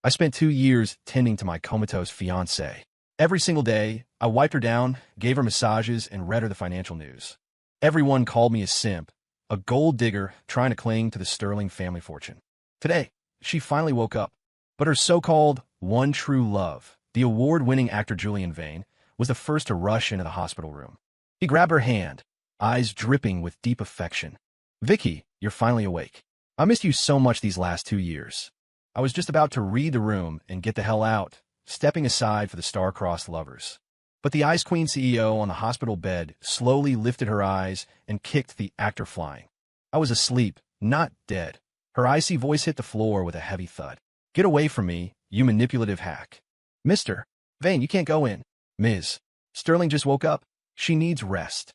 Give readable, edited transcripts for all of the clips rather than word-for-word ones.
I spent 2 years tending to my comatose fiancée. Every single day, I wiped her down, gave her massages, and read her the financial news. Everyone called me a simp, a gold digger trying to cling to the sterling family fortune. Today, she finally woke up. But her so-called one true love, the award-winning actor Julian Vane, was the first to rush into the hospital room. He grabbed her hand, eyes dripping with deep affection. "Vicky, you're finally awake. I missed you so much these last 2 years." I was just about to read the room and get the hell out, stepping aside for the star-crossed lovers. But the Ice Queen CEO on the hospital bed slowly lifted her eyes and kicked the actor flying. I was asleep, not dead. Her icy voice hit the floor with a heavy thud. "Get away from me, you manipulative hack." "Mr. Vane, you can't go in." "Ms. Sterling just woke up. She needs rest."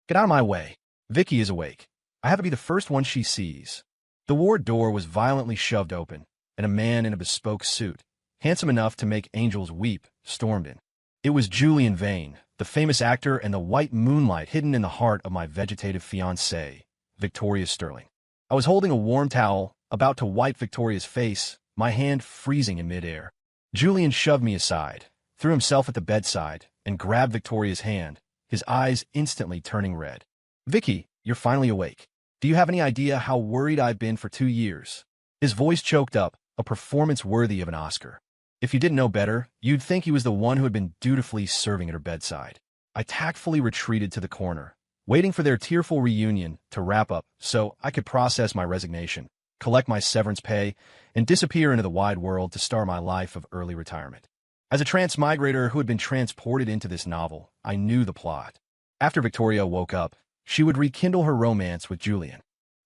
"Get out of my way. Vicky is awake. I have to be the first one she sees." The ward door was violently shoved open, and a man in a bespoke suit, handsome enough to make angels weep, stormed in. It was Julian Vane, the famous actor and the white moonlight hidden in the heart of my vegetative fiancée, Victoria Sterling. I was holding a warm towel, about to wipe Victoria's face, my hand freezing in midair. Julian shoved me aside, threw himself at the bedside, and grabbed Victoria's hand, his eyes instantly turning red. "Vicky, you're finally awake. Do you have any idea how worried I've been for 2 years?" His voice choked up, a performance worthy of an Oscar. If you didn't know better, you'd think he was the one who had been dutifully serving at her bedside. I tactfully retreated to the corner, waiting for their tearful reunion to wrap up so I could process my resignation, collect my severance pay, and disappear into the wide world to start my life of early retirement. As a transmigrator who had been transported into this novel, I knew the plot. After Victoria woke up, she would rekindle her romance with Julian.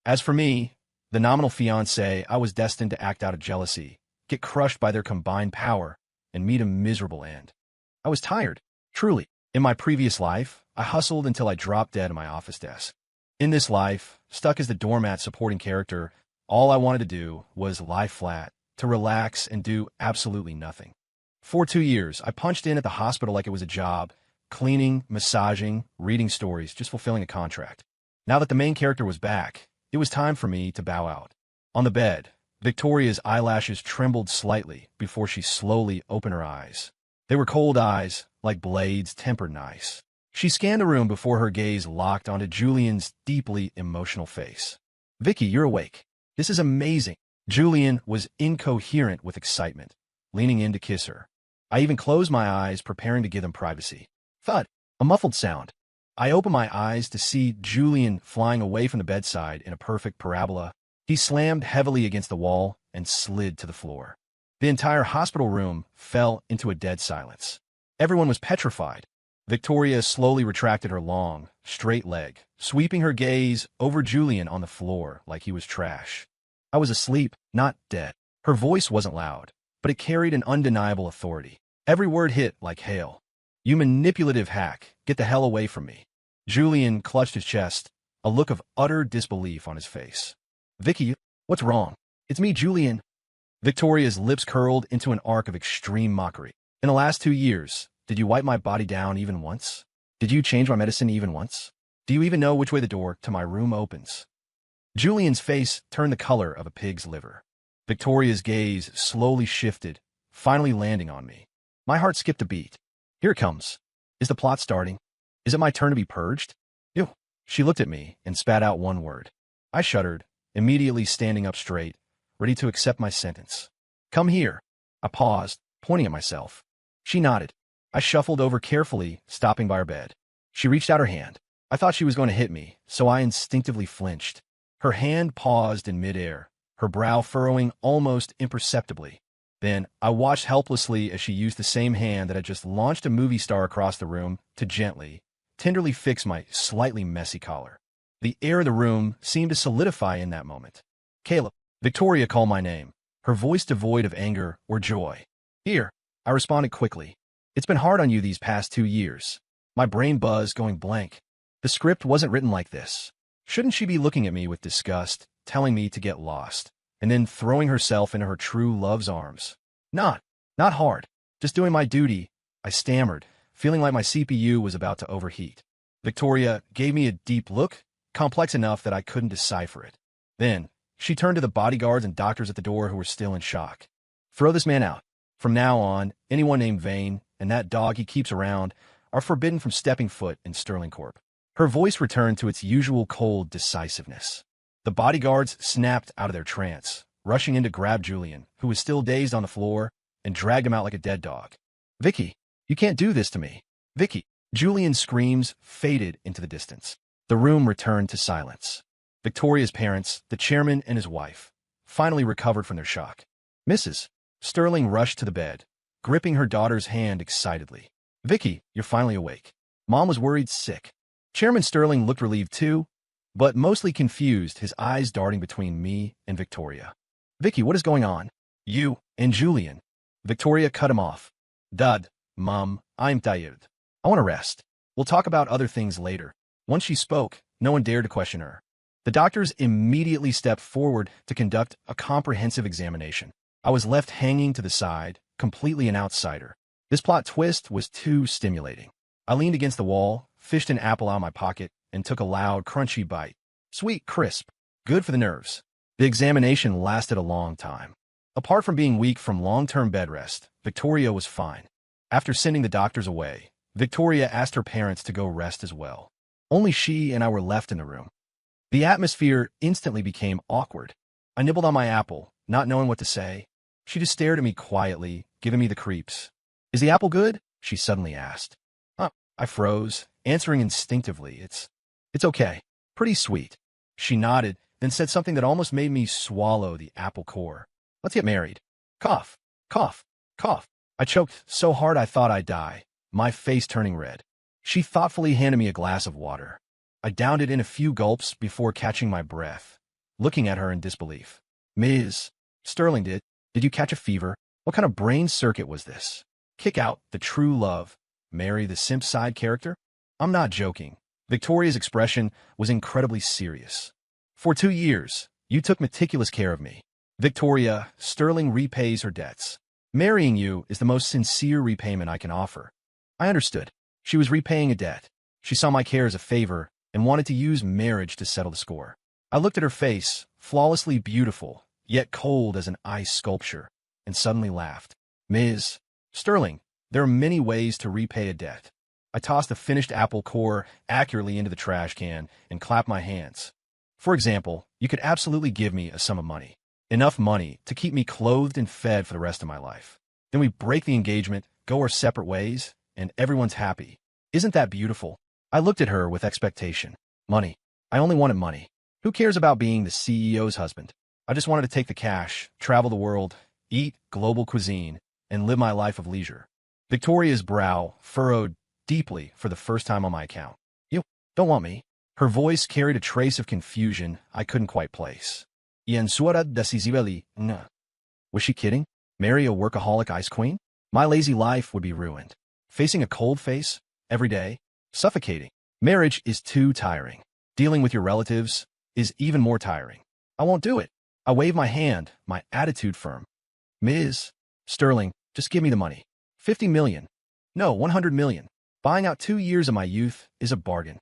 As for me, the nominal fiancé, I was destined to act out of jealousy, get crushed by their combined power, and meet a miserable end. I was tired, truly. In my previous life, I hustled until I dropped dead at my office desk. In this life, stuck as the doormat supporting character, all I wanted to do was lie flat, to relax and do absolutely nothing. For 2 years, I punched in at the hospital like it was a job, cleaning, massaging, reading stories, just fulfilling a contract. Now that the main character was back, it was time for me to bow out. On the bed, Victoria's eyelashes trembled slightly before she slowly opened her eyes. They were cold eyes, like blades tempered nice. She scanned the room before her gaze locked onto Julian's deeply emotional face. "Vicky, you're awake. This is amazing." Julian was incoherent with excitement, leaning in to kiss her. I even closed my eyes, preparing to give them privacy. Thud, a muffled sound. I opened my eyes to see Julian flying away from the bedside in a perfect parabola. He slammed heavily against the wall and slid to the floor. The entire hospital room fell into a dead silence. Everyone was petrified. Victoria slowly retracted her long, straight leg, sweeping her gaze over Julian on the floor like he was trash. I was asleep, not dead. Her voice wasn't loud, but it carried an undeniable authority. Every word hit like hail. "You manipulative hack, get the hell away from me." Julian clutched his chest, a look of utter disbelief on his face. "Vicky, what's wrong?" "It's me, Julian." Victoria's lips curled into an arc of extreme mockery. "In the last 2 years, did you wipe my body down even once? Did you change my medicine even once? Do you even know which way the door to my room opens?" Julian's face turned the color of a pig's liver. Victoria's gaze slowly shifted, finally landing on me. My heart skipped a beat. Here it comes. Is the plot starting? Is it my turn to be purged? Ew. She looked at me and spat out one word. I shuddered, immediately standing up straight, ready to accept my sentence. "Come here." I paused, pointing at myself. She nodded. I shuffled over carefully, stopping by her bed. She reached out her hand. I thought she was going to hit me, so I instinctively flinched. Her hand paused in midair, her brow furrowing almost imperceptibly. Then I watched helplessly as she used the same hand that had just launched a movie star across the room to gently, tenderly fix my slightly messy collar. The air of the room seemed to solidify in that moment. "Caleb." Victoria called my name, her voice devoid of anger or joy. "Here," I responded quickly. "It's been hard on you these past 2 years." My brain buzzed, going blank. The script wasn't written like this. Shouldn't she be looking at me with disgust, telling me to get lost, and then throwing herself into her true love's arms? Not hard. Just doing my duty," I stammered, feeling like my CPU was about to overheat. Victoria gave me a deep look, complex enough that I couldn't decipher it. Then, she turned to the bodyguards and doctors at the door who were still in shock. Throw this man out. From now on, anyone named Vane and that dog he keeps around are forbidden from stepping foot in Sterling Corp. Her voice returned to its usual cold decisiveness. The bodyguards snapped out of their trance, rushing in to grab Julian, who was still dazed on the floor, and dragged him out like a dead dog. Vicky, you can't do this to me. Vicky. Julian's screams faded into the distance. The room returned to silence. Victoria's parents, the chairman and his wife, finally recovered from their shock. Mrs. Sterling rushed to the bed, gripping her daughter's hand excitedly. Vicky, you're finally awake. Mom was worried sick. Chairman Sterling looked relieved too, but mostly confused, his eyes darting between me and Victoria. Vicky, what is going on? You and Julian. Victoria cut him off. Dad, Mom, I'm tired. I want to rest. We'll talk about other things later. Once she spoke, no one dared to question her. The doctors immediately stepped forward to conduct a comprehensive examination. I was left hanging to the side, completely an outsider. This plot twist was too stimulating. I leaned against the wall, fished an apple out of my pocket, and took a loud, crunchy bite. Sweet, crisp, good for the nerves. The examination lasted a long time. Apart from being weak from long-term bed rest, Victoria was fine. After sending the doctors away, Victoria asked her parents to go rest as well. Only she and I were left in the room. The atmosphere instantly became awkward. I nibbled on my apple, not knowing what to say. She just stared at me quietly, giving me the creeps. Is the apple good? She suddenly asked. I froze, answering instinctively, It's okay. Pretty sweet. She nodded, then said something that almost made me swallow the apple core. Let's get married. Cough, cough, cough. I choked so hard I thought I'd die, my face turning red. She thoughtfully handed me a glass of water. I downed it in a few gulps before catching my breath, looking at her in disbelief. Ms. Sterling, did you catch a fever? What kind of brain circuit was this? Kick out the true love, marry the simp side character? I'm not joking. Victoria's expression was incredibly serious. For 2 years, you took meticulous care of me. Victoria, Sterling repays her debts. Marrying you is the most sincere repayment I can offer. I understood. She was repaying a debt. She saw my care as a favor and wanted to use marriage to settle the score. I looked at her face, flawlessly beautiful, yet cold as an ice sculpture, and suddenly laughed. Ms. Sterling, there are many ways to repay a debt. I tossed the finished apple core accurately into the trash can and clapped my hands. For example, you could absolutely give me a sum of money. Enough money to keep me clothed and fed for the rest of my life. Then we break the engagement, go our separate ways, and everyone's happy. Isn't that beautiful? I looked at her with expectation. Money. I only wanted money. Who cares about being the CEO's husband? I just wanted to take the cash, travel the world, eat global cuisine, and live my life of leisure. Victoria's brow furrowed deeply for the first time on my account. You don't want me? Her voice carried a trace of confusion I couldn't quite place. Y suara decisively, no. Was she kidding? Marry a workaholic ice queen? My lazy life would be ruined. Facing a cold face every day? Suffocating. Marriage is too tiring. Dealing with your relatives is even more tiring. I won't do it. I waved my hand, my attitude firm. Ms. Sterling, just give me the money. 50 million. No, 100 million. Buying out 2 years of my youth is a bargain.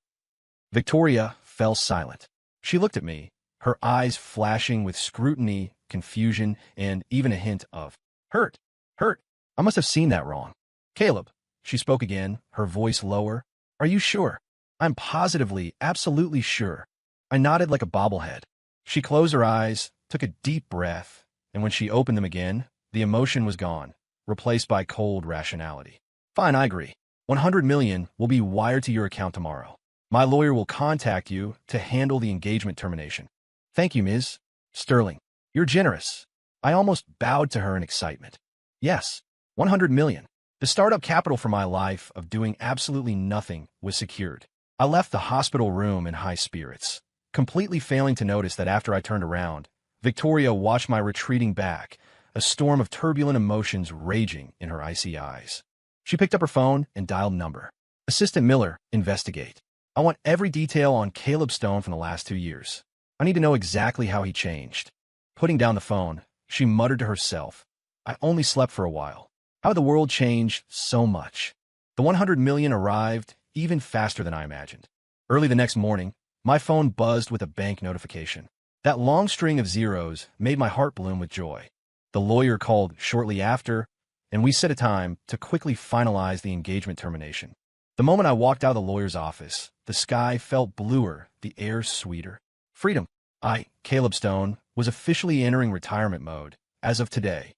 Victoria fell silent. She looked at me, her eyes flashing with scrutiny, confusion, and even a hint of hurt. Hurt. I must have seen that wrong. Caleb, she spoke again, her voice lower. Are you sure? I'm positively, absolutely sure. I nodded like a bobblehead. She closed her eyes, took a deep breath, and when she opened them again, the emotion was gone, replaced by cold rationality. Fine, I agree. 100 million will be wired to your account tomorrow. My lawyer will contact you to handle the engagement termination. Thank you, Ms. Sterling. You're generous. I almost bowed to her in excitement. Yes, 100 million. The startup capital for my life of doing absolutely nothing was secured. I left the hospital room in high spirits, completely failing to notice that after I turned around, Victoria watched my retreating back, a storm of turbulent emotions raging in her icy eyes. She picked up her phone and dialed number. Assistant Miller, investigate. I want every detail on Caleb Stone from the last 2 years. I need to know exactly how he changed. Putting down the phone, she muttered to herself, I only slept for a while. How did the world change so much? The 100 million arrived even faster than I imagined. Early the next morning, my phone buzzed with a bank notification. That long string of zeros made my heart bloom with joy. The lawyer called shortly after, and we set a time to quickly finalize the engagement termination. The moment I walked out of the lawyer's office, the sky felt bluer, the air sweeter. Freedom. I, Caleb Stone, was officially entering retirement mode as of today.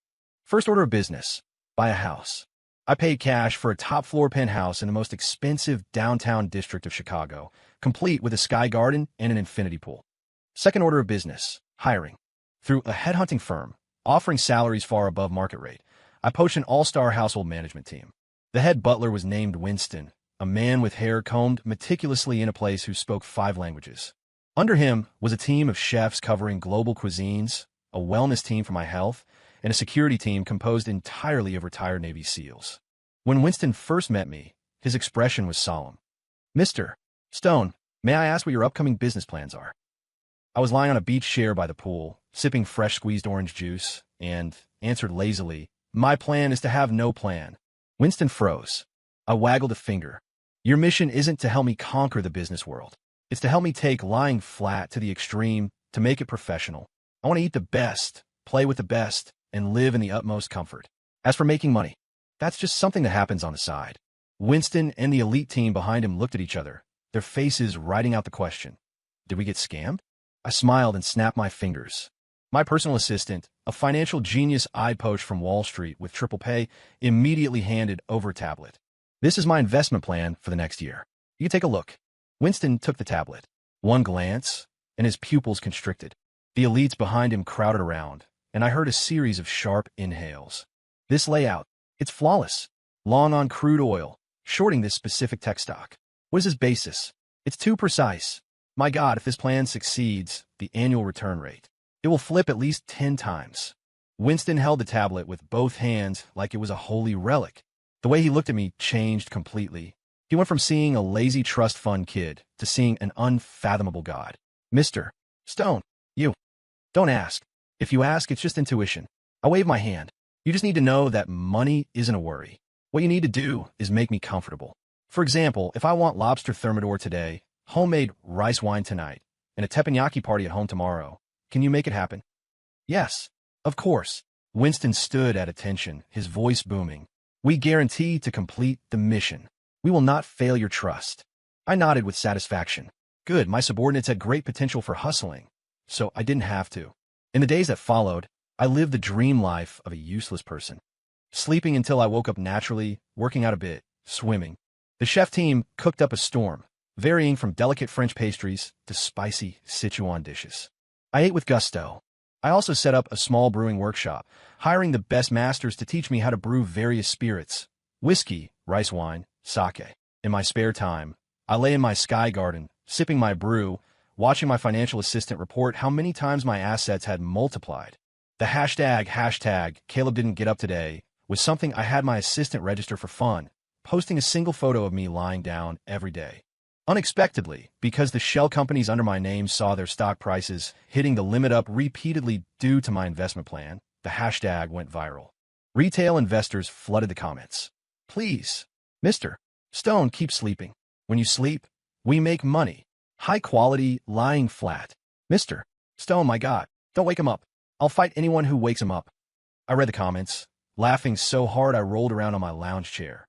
First order of business: buy a house. I paid cash for a top-floor penthouse in the most expensive downtown district of Chicago, complete with a sky garden and an infinity pool. Second order of business: hiring. Through a headhunting firm, offering salaries far above market rate, I poached an all-star household management team. The head butler was named Winston, a man with hair combed meticulously in a place who spoke 5 languages. Under him was a team of chefs covering global cuisines, a wellness team for my health, and a security team composed entirely of retired Navy SEALs. When Winston first met me, his expression was solemn. "Mr. Stone, may I ask what your upcoming business plans are?" I was lying on a beach chair by the pool, sipping fresh squeezed orange juice, and answered lazily, "My plan is to have no plan." Winston froze. I waggled a finger. "Your mission isn't to help me conquer the business world. It's to help me take lying flat to the extreme, to make it professional. I want to eat the best, play with the best, and live in the utmost comfort. As for making money, that's just something that happens on the side." Winston and the elite team behind him looked at each other, their faces writing out the question. Did we get scammed? I smiled and snapped my fingers. My personal assistant, a financial genius I poached from Wall Street with triple pay, immediately handed over a tablet. "This is my investment plan for the next year. You take a look." Winston took the tablet. One glance, and his pupils constricted. The elites behind him crowded around, and I heard a series of sharp inhales. "This layout, it's flawless. Long on crude oil, shorting this specific tech stock. What is his basis? It's too precise. My God, if this plan succeeds, the annual return rate, it will flip at least 10 times. Winston held the tablet with both hands like it was a holy relic. The way he looked at me changed completely. He went from seeing a lazy trust fund kid to seeing an unfathomable God. "Mr. Stone, you don't ask. If you ask, it's just intuition." I waved my hand. "You just need to know that money isn't a worry. What you need to do is make me comfortable. For example, if I want lobster thermidor today, homemade rice wine tonight, and a teppanyaki party at home tomorrow, can you make it happen?" "Yes, of course." Winston stood at attention, his voice booming. "We guarantee to complete the mission. We will not fail your trust." I nodded with satisfaction. Good, my subordinates had great potential for hustling, so I didn't have to. In the days that followed, I lived the dream life of a useless person. Sleeping until I woke up naturally, working out a bit, swimming. The chef team cooked up a storm, varying from delicate French pastries to spicy Sichuan dishes. I ate with gusto. I also set up a small brewing workshop, hiring the best masters to teach me how to brew various spirits: whiskey, rice wine, sake. In my spare time, I lay in my sky garden, sipping my brew, watching my financial assistant report how many times my assets had multiplied. The hashtag Caleb didn't get up today was something I had my assistant register for fun, posting a single photo of me lying down every day. Unexpectedly, because the shell companies under my name saw their stock prices hitting the limit up repeatedly due to my investment plan, the hashtag went viral. Retail investors flooded the comments. "Please, Mr. Stone, keep sleeping. When you sleep, we make money. High quality, lying flat. Mr. Stone, my God, don't wake him up. I'll fight anyone who wakes him up." I read the comments, laughing so hard I rolled around on my lounge chair.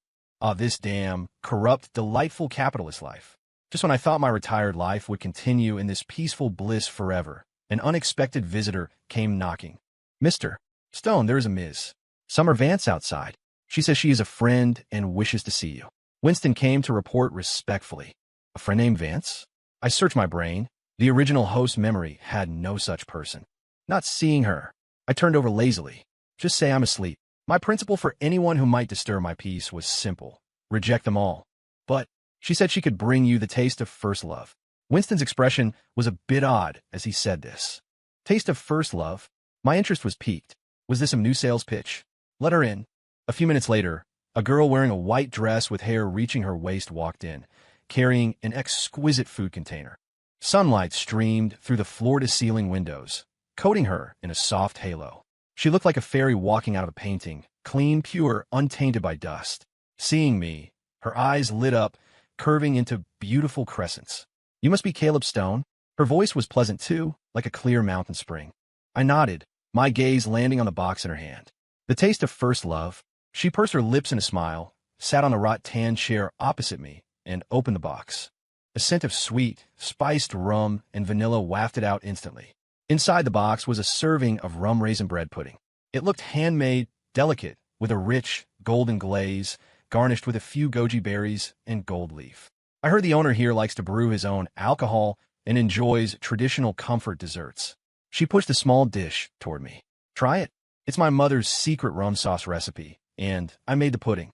This damn, corrupt, delightful capitalist life. Just when I thought my retired life would continue in this peaceful bliss forever, an unexpected visitor came knocking. "Mr. Stone, there is a Ms. Summer Vance outside. She says she is a friend and wishes to see you." Winston came to report respectfully. "A friend named Vance?" I searched my brain. The original host's memory had no such person. Not seeing her, I turned over lazily. "Just say I'm asleep." My principle for anyone who might disturb my peace was simple: reject them all. "But she said she could bring you the taste of first love." Winston's expression was a bit odd as he said this. Taste of first love? My interest was piqued. Was this a new sales pitch? Let her in. A few minutes later, a girl wearing a white dress with hair reaching her waist walked in, carrying an exquisite food container. Sunlight streamed through the floor-to-ceiling windows, coating her in a soft halo. She looked like a fairy walking out of a painting, clean, pure, untainted by dust. Seeing me, her eyes lit up, curving into beautiful crescents. "You must be Caleb Stone." Her voice was pleasant too, like a clear mountain spring. I nodded, my gaze landing on the box in her hand. The taste of first love. She pursed her lips in a smile, sat on the rattan chair opposite me, and opened the box. A scent of sweet, spiced rum and vanilla wafted out instantly. Inside the box was a serving of rum raisin bread pudding. It looked handmade, delicate, with a rich, golden glaze, garnished with a few goji berries and gold leaf. I heard the owner here likes to brew his own alcohol and enjoys traditional comfort desserts. She pushed a small dish toward me. Try it. It's my mother's secret rum sauce recipe, and I made the pudding.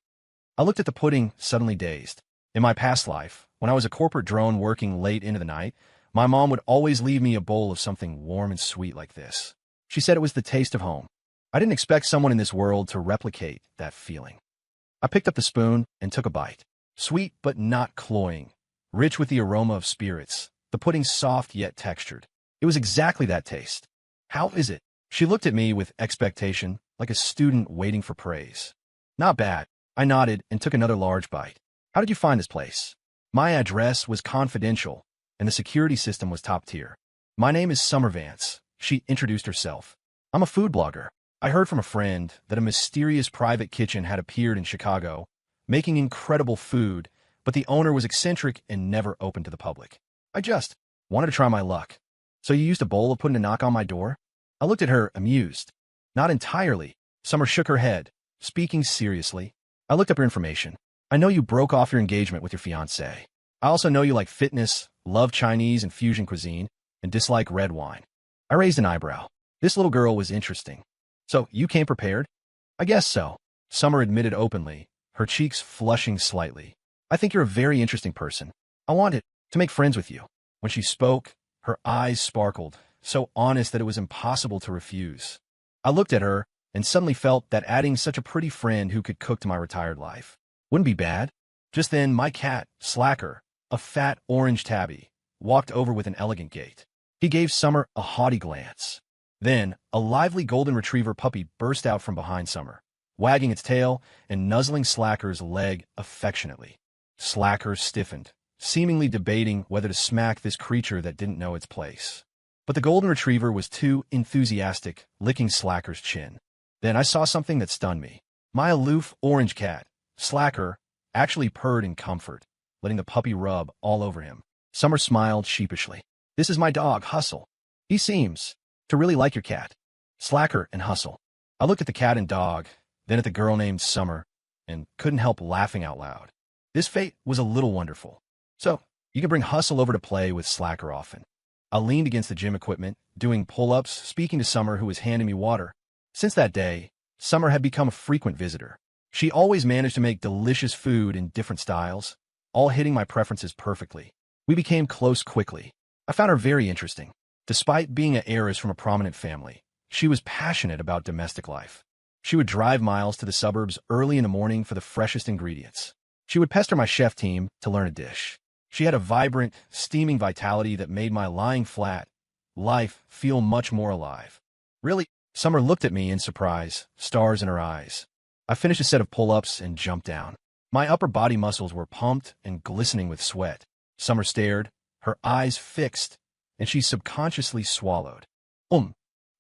I looked at the pudding, suddenly dazed. In my past life, when I was a corporate drone working late into the night, my mom would always leave me a bowl of something warm and sweet like this. She said it was the taste of home. I didn't expect someone in this world to replicate that feeling. I picked up the spoon and took a bite. Sweet but not cloying, rich with the aroma of spirits, the pudding soft yet textured. It was exactly that taste. How is it? She looked at me with expectation, like a student waiting for praise. Not bad. I nodded and took another large bite. How did you find this place? My address was confidential, and the security system was top tier. My name is Summer Vance, she introduced herself. I'm a food blogger. I heard from a friend that a mysterious private kitchen had appeared in Chicago, making incredible food, but the owner was eccentric and never open to the public. I just wanted to try my luck. So you used a bowl of pudding to knock on my door? I looked at her, amused. Not entirely. Summer shook her head, speaking seriously. I looked up your information. I know you broke off your engagement with your fiancé. I also know you like fitness, love Chinese and fusion cuisine, and dislike red wine. I raised an eyebrow. This little girl was interesting. So you came prepared? I guess so. Summer admitted openly, her cheeks flushing slightly. I think you're a very interesting person. I wanted to make friends with you. When she spoke, her eyes sparkled, so honest that it was impossible to refuse. I looked at her and suddenly felt that adding such a pretty friend who could cook to my retired life wouldn't be bad. Just then, my cat, Slacker, a fat orange tabby, walked over with an elegant gait. He gave Summer a haughty glance. Then, a lively golden retriever puppy burst out from behind Summer, wagging its tail and nuzzling Slacker's leg affectionately. Slacker stiffened, seemingly debating whether to smack this creature that didn't know its place. But the golden retriever was too enthusiastic, licking Slacker's chin. Then I saw something that stunned me. My aloof orange cat, Slacker, actually purred in comfort, letting the puppy rub all over him. Summer smiled sheepishly. This is my dog, Hustle. He seems to really like your cat. Slacker and Hustle. I looked at the cat and dog, then at the girl named Summer, and couldn't help laughing out loud. This fate was a little wonderful. So, you can bring Hustle over to play with Slacker often. I leaned against the gym equipment, doing pull-ups, speaking to Summer, who was handing me water. Since that day, Summer had become a frequent visitor. She always managed to make delicious food in different styles, all hitting my preferences perfectly. We became close quickly. I found her very interesting. Despite being an heiress from a prominent family, she was passionate about domestic life. She would drive miles to the suburbs early in the morning for the freshest ingredients. She would pester my chef team to learn a dish. She had a vibrant, steaming vitality that made my lying flat life feel much more alive. Really? Summer looked at me in surprise, stars in her eyes. I finished a set of pull-ups and jumped down. My upper body muscles were pumped and glistening with sweat. Summer stared, her eyes fixed, and she subconsciously swallowed.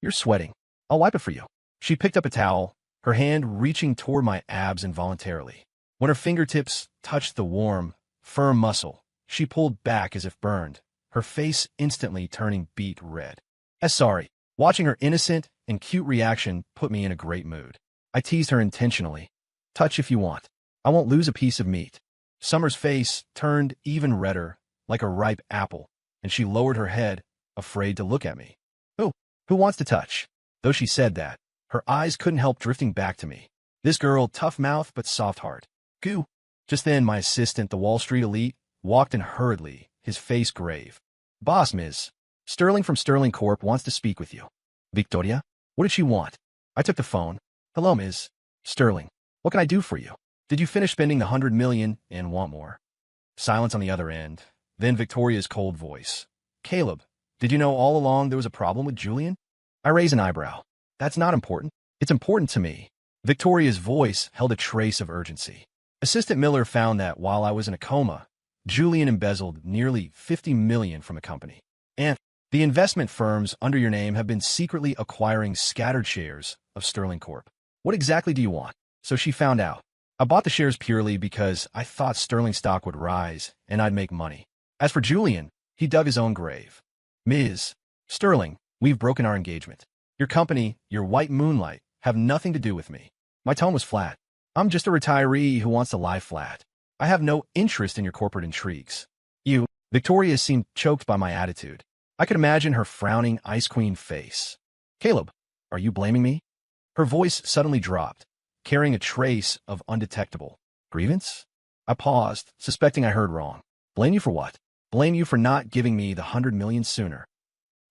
You're sweating. I'll wipe it for you. She picked up a towel, her hand reaching toward my abs involuntarily. When her fingertips touched the warm, firm muscle, she pulled back as if burned, her face instantly turning beet red. Sorry. Watching her innocent and cute reaction put me in a great mood. I teased her intentionally. Touch if you want. I won't lose a piece of meat. Summer's face turned even redder, like a ripe apple, and she lowered her head, afraid to look at me. Who wants to touch? Though she said that, her eyes couldn't help drifting back to me. This girl, tough mouth but soft heart. Goo. Just then, my assistant, the Wall Street elite, walked in hurriedly, his face grave. Boss, Ms. Sterling from Sterling Corp wants to speak with you. Victoria? What did she want? I took the phone. Hello, Ms. Sterling. What can I do for you? Did you finish spending the $100 million and want more? Silence on the other end. Then Victoria's cold voice. Caleb, did you know all along there was a problem with Julian? I raised an eyebrow. That's not important. It's important to me. Victoria's voice held a trace of urgency. Assistant Miller found that while I was in a coma, Julian embezzled nearly $50 million from the company. And The investment firms under your name have been secretly acquiring scattered shares of Sterling Corp. What exactly do you want? So she found out. I bought the shares purely because I thought Sterling stock would rise and I'd make money. As for Julian, he dug his own grave. Ms. Sterling, we've broken our engagement. Your company, your White Moonlight, have nothing to do with me. My tone was flat. I'm just a retiree who wants to lie flat. I have no interest in your corporate intrigues. You, Victoria, seemed choked by my attitude. I could imagine her frowning Ice Queen face. Caleb, are you blaming me? Her voice suddenly dropped, carrying a trace of undetectable grievance. I paused, suspecting I heard wrong. Blame you for what? Blame you for not giving me the 100 million sooner.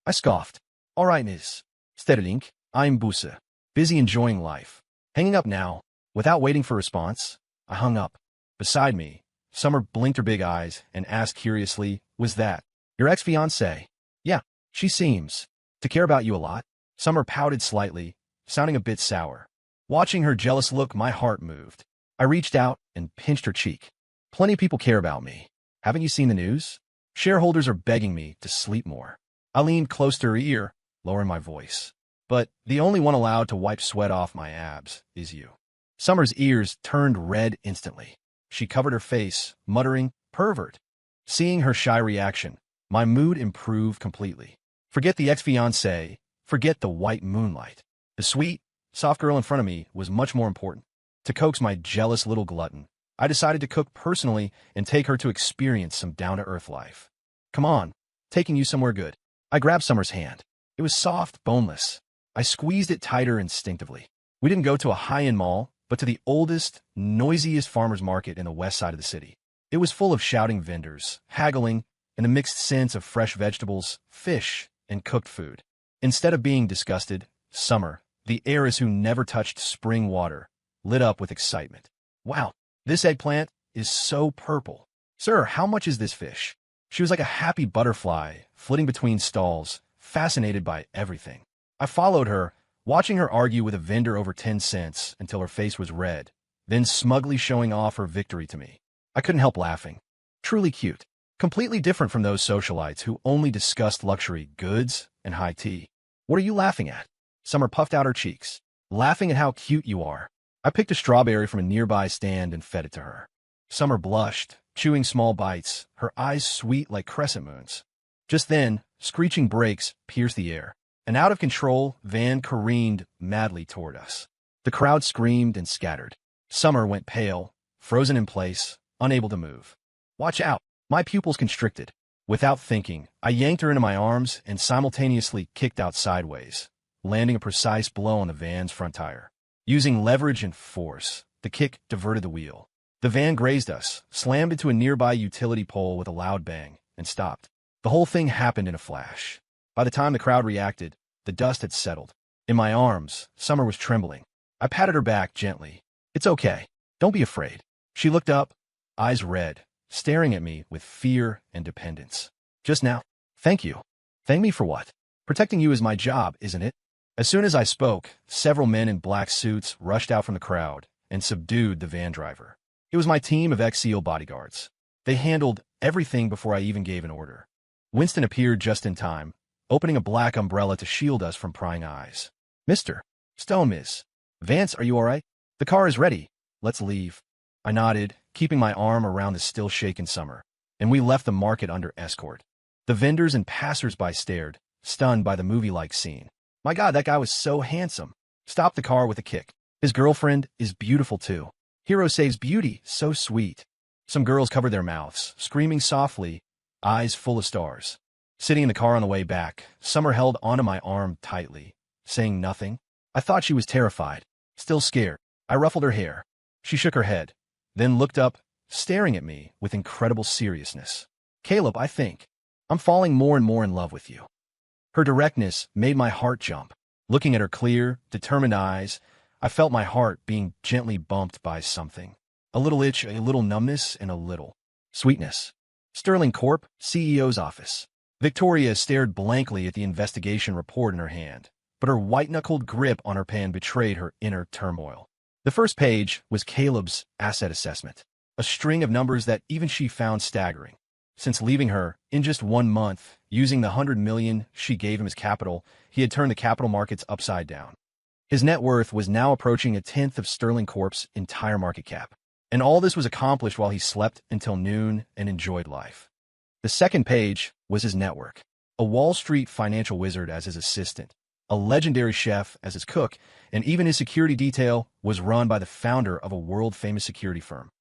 I scoffed. All right, Ms. Sterling, I'm Busa, busy enjoying life. Hanging up now. Without waiting for a response, I hung up. Beside me, Summer blinked her big eyes and asked curiously, was that your ex-fiancée? Yeah, she seems to care about you a lot. Summer pouted slightly, sounding a bit sour. Watching her jealous look, my heart moved. I reached out and pinched her cheek. Plenty of people care about me. Haven't you seen the news? Shareholders are begging me to sleep more. I leaned close to her ear, lowering my voice. But the only one allowed to wipe sweat off my abs is you. Summer's ears turned red instantly. She covered her face, muttering, pervert. Seeing her shy reaction, my mood improved completely. Forget the ex-fiancée, forget the White Moonlight. The sweet, soft girl in front of me was much more important. To coax my jealous little glutton, I decided to cook personally and take her to experience some down-to-earth life. Come on, taking you somewhere good. I grabbed Summer's hand. It was soft, boneless. I squeezed it tighter instinctively. We didn't go to a high-end mall, but to the oldest, noisiest farmer's market in the west side of the city. It was full of shouting vendors, haggling, and a mixed sense of fresh vegetables, fish, and cooked food. Instead of being disgusted, Summer, the heiress who never touched spring water, lit up with excitement. Wow, this eggplant is so purple. Sir, how much is this fish? She was like a happy butterfly, flitting between stalls, fascinated by everything. I followed her, watching her argue with a vendor over 10 cents until her face was red, then smugly showing off her victory to me. I couldn't help laughing. Truly cute. Completely different from those socialites who only discussed luxury goods and high tea. What are you laughing at? Summer puffed out her cheeks. Laughing at how cute you are. I picked a strawberry from a nearby stand and fed it to her. Summer blushed, chewing small bites, her eyes sweet like crescent moons. Just then, screeching brakes pierced the air. An out-of-control van careened madly toward us. The crowd screamed and scattered. Summer went pale, frozen in place, unable to move. Watch out! My pupils constricted. Without thinking, I yanked her into my arms and simultaneously kicked out sideways, landing a precise blow on the van's front tire. Using leverage and force, the kick diverted the wheel. The van grazed us, slammed into a nearby utility pole with a loud bang, and stopped. The whole thing happened in a flash. By the time the crowd reacted, the dust had settled. In my arms, Summer was trembling. I patted her back gently. It's okay. Don't be afraid. She looked up, eyes red, staring at me with fear and dependence. Just now? Thank you. Thank me for what? Protecting you is my job, isn't it? As soon as I spoke, several men in black suits rushed out from the crowd and subdued the van driver. It was my team of ex-SEAL bodyguards. They handled everything before I even gave an order. Winston appeared just in time, opening a black umbrella to shield us from prying eyes. Mr. Stone, Miss. Vance, are you all right? The car is ready. Let's leave. I nodded, keeping my arm around the still-shaken Summer, and we left the market under escort. The vendors and passers-by stared, stunned by the movie-like scene. My God, that guy was so handsome. Stopped the car with a kick. His girlfriend is beautiful, too. Hero saves beauty, so sweet. Some girls covered their mouths, screaming softly, eyes full of stars. Sitting in the car on the way back, Summer held onto my arm tightly, saying nothing. I thought she was terrified, still scared. I ruffled her hair. She shook her head, then looked up, staring at me with incredible seriousness. Caleb, I think I'm falling more and more in love with you. Her directness made my heart jump. Looking at her clear, determined eyes, I felt my heart being gently bumped by something. A little itch, a little numbness, and a little sweetness. Sterling Corp, CEO's office. Victoria stared blankly at the investigation report in her hand, but her white-knuckled grip on her pen betrayed her inner turmoil. The first page was Caleb's asset assessment, a string of numbers that even she found staggering. Since leaving her, in just 1 month, using the $100 million she gave him as capital, he had turned the capital markets upside down. His net worth was now approaching a tenth of Sterling Corp's entire market cap. And all this was accomplished while he slept until noon and enjoyed life. The second page was his network. A Wall Street financial wizard as his assistant, a legendary chef as his cook, and even his security detail was run by the founder of a world-famous security firm.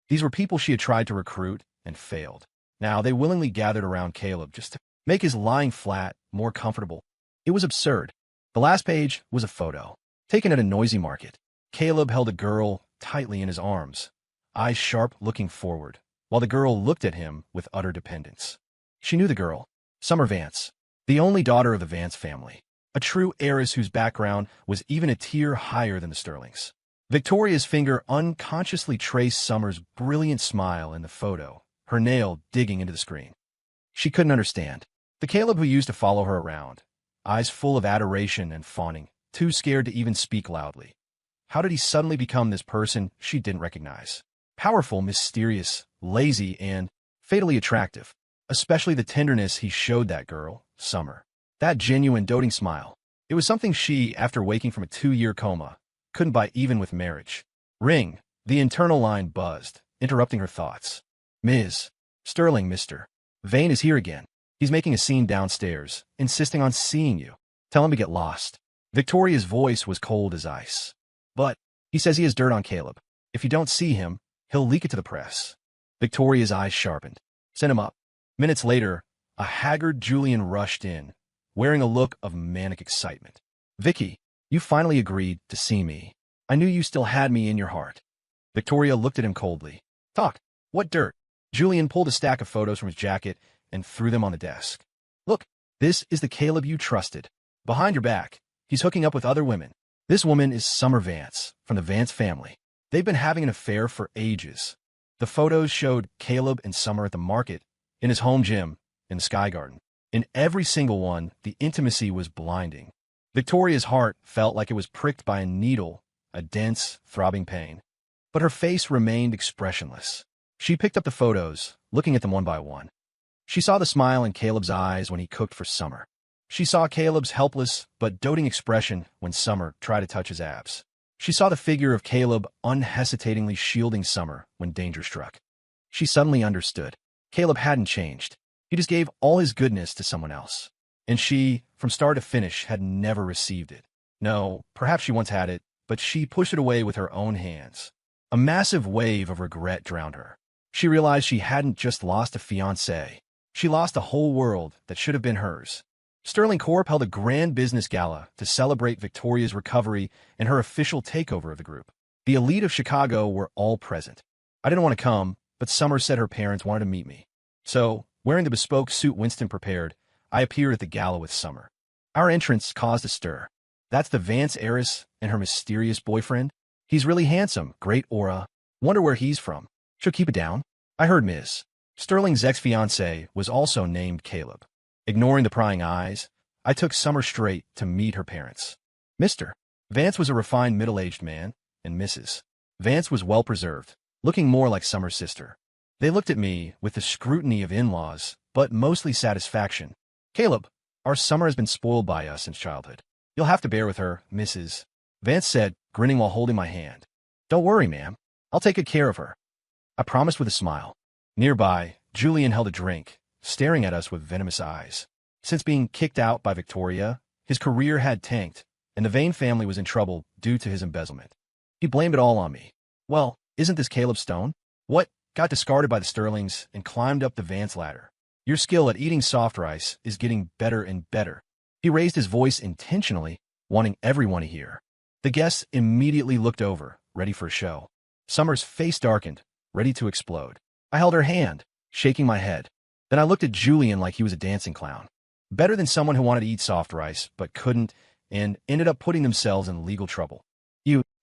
These were people she had tried to recruit and failed. Now, they willingly gathered around Caleb just to make his lying flat more comfortable. It was absurd. The last page was a photo, taken at a noisy market. Caleb held a girl tightly in his arms, eyes sharp looking forward, while the girl looked at him with utter dependence. She knew the girl, Summer Vance, the only daughter of the Vance family, a true heiress whose background was even a tier higher than the Sterlings. Victoria's finger unconsciously traced Summer's brilliant smile in the photo, her nail digging into the screen. She couldn't understand. The Caleb who used to follow her around, eyes full of adoration and fawning, too scared to even speak loudly. How did he suddenly become this person she didn't recognize? Powerful, mysterious, lazy, and fatally attractive. Especially the tenderness he showed that girl, Summer. That genuine, doting smile. It was something she, after waking from a 2-year coma, couldn't buy even with marriage. Ring. The internal line buzzed, interrupting her thoughts. Ms. Sterling, Mr. Vane is here again. He's making a scene downstairs, insisting on seeing you. Tell him to get lost. Victoria's voice was cold as ice. But he says he has dirt on Caleb. If you don't see him, he'll leak it to the press. Victoria's eyes sharpened. Send him up. Minutes later, a haggard Julian rushed in, wearing a look of manic excitement. Vicky, you finally agreed to see me. I knew you still had me in your heart. Victoria looked at him coldly. Talk. What dirt? Julian pulled a stack of photos from his jacket and threw them on the desk. Look, this is the Caleb you trusted. Behind your back, he's hooking up with other women. This woman is Summer Vance, from the Vance family. They've been having an affair for ages. The photos showed Caleb and Summer at the market, in his home gym, in the Sky Garden. In every single one, the intimacy was blinding. Victoria's heart felt like it was pricked by a needle, a dense, throbbing pain. But her face remained expressionless. She picked up the photos, looking at them one by one. She saw the smile in Caleb's eyes when he cooked for Summer. She saw Caleb's helpless but doting expression when Summer tried to touch his abs. She saw the figure of Caleb unhesitatingly shielding Summer when danger struck. She suddenly understood. Caleb hadn't changed. He just gave all his goodness to someone else. And she, from start to finish, had never received it. No, perhaps she once had it, but she pushed it away with her own hands. A massive wave of regret drowned her. She realized she hadn't just lost a fiancé. She lost a whole world that should have been hers. Sterling Corp held a grand business gala to celebrate Victoria's recovery and her official takeover of the group. The elite of Chicago were all present. I didn't want to come, but Summer said her parents wanted to meet me. So, wearing the bespoke suit Winston prepared, I appeared at the gala with Summer. Our entrance caused a stir. That's the Vance heiress and her mysterious boyfriend? He's really handsome, great aura. Wonder where he's from. She'll keep it down. I heard Ms. Sterling's ex-fiancé was also named Caleb. Ignoring the prying eyes, I took Summer straight to meet her parents. Mr. Vance was a refined middle-aged man, and Mrs. Vance was well-preserved, looking more like Summer's sister. They looked at me with the scrutiny of in-laws, but mostly satisfaction. Caleb, our Summer has been spoiled by us since childhood. You'll have to bear with her, Mrs. Vance said, grinning while holding my hand. Don't worry, ma'am. I'll take good care of her. I promised with a smile. Nearby, Julian held a drink, staring at us with venomous eyes. Since being kicked out by Victoria, his career had tanked, and the Vane family was in trouble due to his embezzlement. He blamed it all on me. Well, isn't this Caleb Stone? What? Got discarded by the Sterlings and climbed up the Vance ladder. Your skill at eating soft rice is getting better and better. He raised his voice intentionally, wanting everyone to hear. The guests immediately looked over, ready for a show. Summer's face darkened, ready to explode. I held her hand, shaking my head. Then I looked at Julian like he was a dancing clown. Better than someone who wanted to eat soft rice, but couldn't, and ended up putting themselves in legal trouble.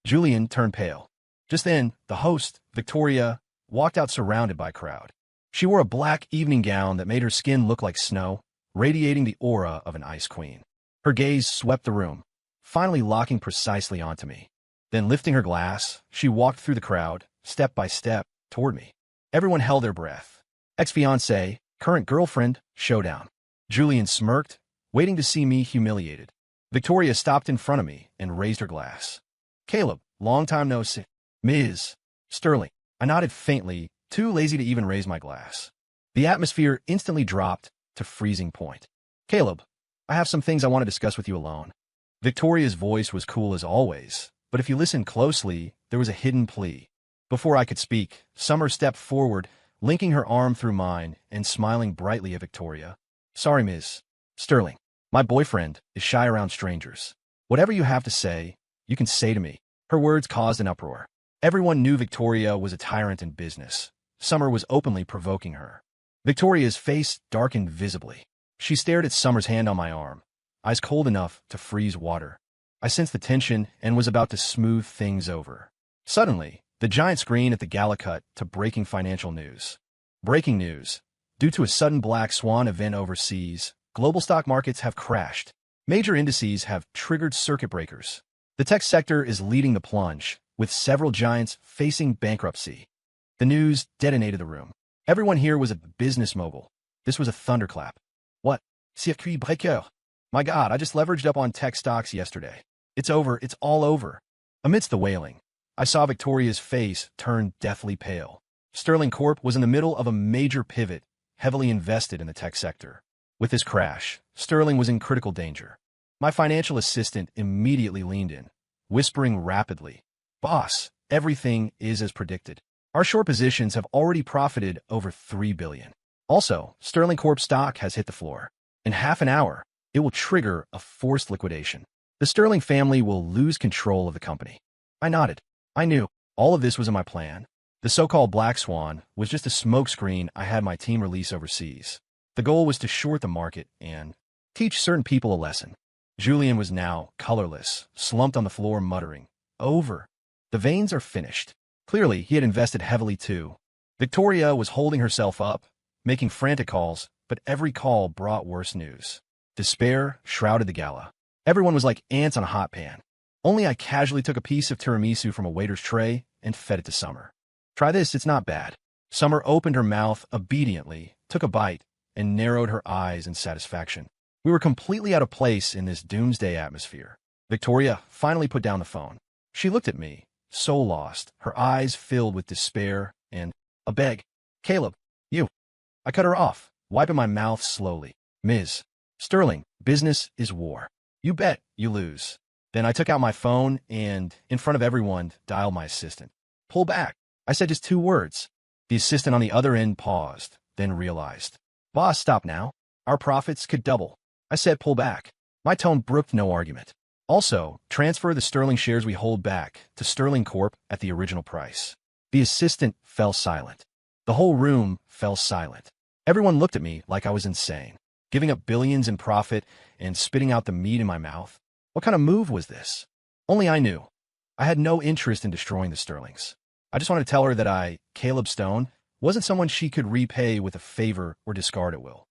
Julian turned pale. Just then, the host, Victoria, walked out surrounded by a crowd. She wore a black evening gown that made her skin look like snow, radiating the aura of an ice queen. Her gaze swept the room, finally locking precisely onto me. Then lifting her glass, she walked through the crowd, step by step, toward me. Everyone held their breath. Ex-fiancé, Current girlfriend, showdown. Julian smirked, waiting to see me humiliated. Victoria stopped in front of me and raised her glass. Caleb, long time no see. Ms. Sterling. I nodded faintly, too lazy to even raise my glass. The atmosphere instantly dropped to freezing point. Caleb, I have some things I want to discuss with you alone. Victoria's voice was cool as always, but if you listened closely, there was a hidden plea. Before I could speak, Summer stepped forward, linking her arm through mine and smiling brightly at Victoria. Sorry, Ms. Sterling. My boyfriend is shy around strangers. Whatever you have to say, you can say to me. Her words caused an uproar. Everyone knew Victoria was a tyrant in business. Summer was openly provoking her. Victoria's face darkened visibly. She stared at Summer's hand on my arm, eyes cold enough to freeze water. I sensed the tension and was about to smooth things over. Suddenly, the giant screen at the gala cut to breaking financial news. Breaking news. Due to a sudden black swan event overseas, global stock markets have crashed. Major indices have triggered circuit breakers. The tech sector is leading the plunge, with several giants facing bankruptcy. The news detonated the room. Everyone here was a business mogul. This was a thunderclap. What? Circuit breaker. My God, I just leveraged up on tech stocks yesterday. It's over. It's all over. Amidst the wailing, I saw Victoria's face turn deathly pale. Sterling Corp was in the middle of a major pivot, heavily invested in the tech sector. With this crash, Sterling was in critical danger. My financial assistant immediately leaned in, whispering rapidly, Boss, everything is as predicted. Our short positions have already profited over $3 billion. Also, Sterling Corp stock has hit the floor. In half an hour, it will trigger a forced liquidation. The Sterling family will lose control of the company. I nodded. I knew all of this was in my plan. The so-called Black Swan was just a smokescreen I had my team release overseas. The goal was to short the market and teach certain people a lesson. Julian was now colorless, slumped on the floor muttering, Over. The veins are finished. Clearly, he had invested heavily too. Victoria was holding herself up, making frantic calls, but every call brought worse news. Despair shrouded the gala. Everyone was like ants on a hot pan. Only I casually took a piece of tiramisu from a waiter's tray and fed it to Summer. Try this, it's not bad. Summer opened her mouth obediently, took a bite, and narrowed her eyes in satisfaction. We were completely out of place in this doomsday atmosphere. Victoria finally put down the phone. She looked at me, so lost, her eyes filled with despair and a beg. Caleb, you. I cut her off, wiping my mouth slowly. Ms. Sterling, business is war. You bet, you lose. Then I took out my phone and, in front of everyone, dialed my assistant. Pull back. I said just 2 words. The assistant on the other end paused, then realized. Boss, stop now. Our profits could double. I said pull back. My tone brooked no argument. Also, transfer the Sterling shares we hold back to Sterling Corp at the original price. The assistant fell silent. The whole room fell silent. Everyone looked at me like I was insane, giving up billions in profit and spitting out the meat in my mouth. What kind of move was this? Only I knew. I had no interest in destroying the Sterlings. I just wanted to tell her that I, Caleb Stone, wasn't someone she could repay with a favor or discard at will.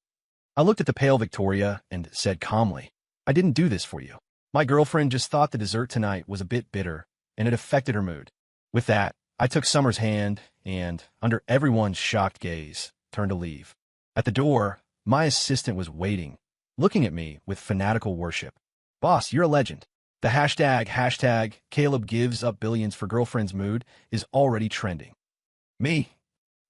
I looked at the pale Victoria and said calmly, I didn't do this for you. My girlfriend just thought the dessert tonight was a bit bitter, and it affected her mood. With that, I took Summer's hand and, under everyone's shocked gaze, turned to leave. At the door, my assistant was waiting, looking at me with fanatical worship. Boss, you're a legend. The hashtag Caleb gives up billions for girlfriend's mood is already trending. Me?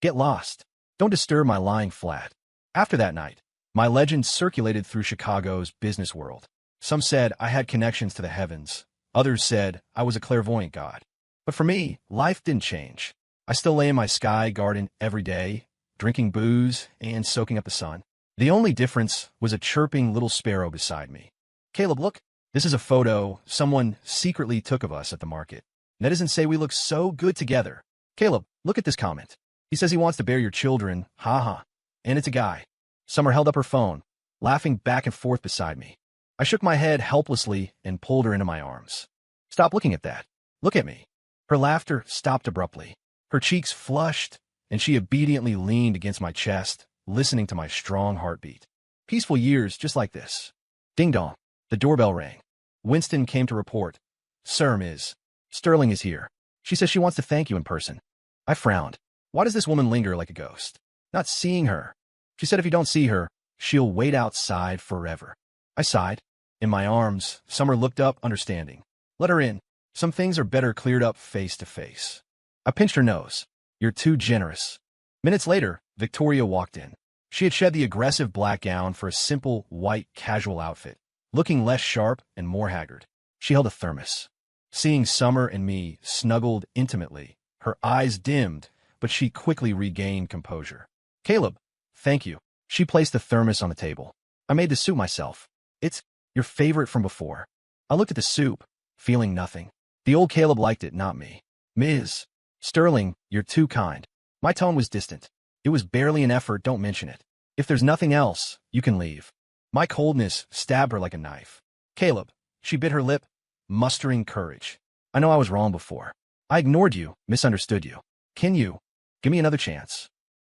Get lost. Don't disturb my lying flat. After that night, my legend circulated through Chicago's business world. Some said I had connections to the heavens. Others said I was a clairvoyant god. But for me, life didn't change. I still lay in my sky garden every day, drinking booze and soaking up the sun. The only difference was a chirping little sparrow beside me. Caleb, look. This is a photo someone secretly took of us at the market. Netizens say we look so good together. Caleb, look at this comment. He says he wants to bear your children, haha. And it's a guy. Summer held up her phone, laughing back and forth beside me. I shook my head helplessly and pulled her into my arms. Stop looking at that. Look at me. Her laughter stopped abruptly. Her cheeks flushed, and she obediently leaned against my chest, listening to my strong heartbeat. Peaceful years just like this. Ding dong. The doorbell rang. Winston came to report. Sir, Ms. Sterling is here. She says she wants to thank you in person. I frowned. Why does this woman linger like a ghost? Not seeing her. She said if you don't see her, she'll wait outside forever. I sighed. In my arms, Summer looked up, understanding. Let her in. Some things are better cleared up face to face. I pinched her nose. You're too generous. Minutes later, Victoria walked in. She had shed the aggressive black gown for a simple, white, casual outfit, looking less sharp and more haggard. She held a thermos. Seeing Summer and me snuggled intimately, her eyes dimmed, but she quickly regained composure. Caleb, thank you. She placed the thermos on the table. I made the soup myself. It's your favorite from before. I looked at the soup, feeling nothing. The old Caleb liked it, not me. Ms. Sterling, you're too kind. My tone was distant. It was barely an effort, don't mention it. If there's nothing else, you can leave. My coldness stabbed her like a knife. Caleb, she bit her lip, mustering courage. I know I was wrong before. I ignored you, misunderstood you. Can you give me another chance?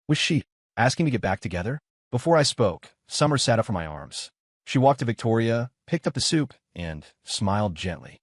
Was she asking to get back together? Before I spoke, Summer sat up from my arms. She walked to Victoria, picked up the soup, and smiled gently.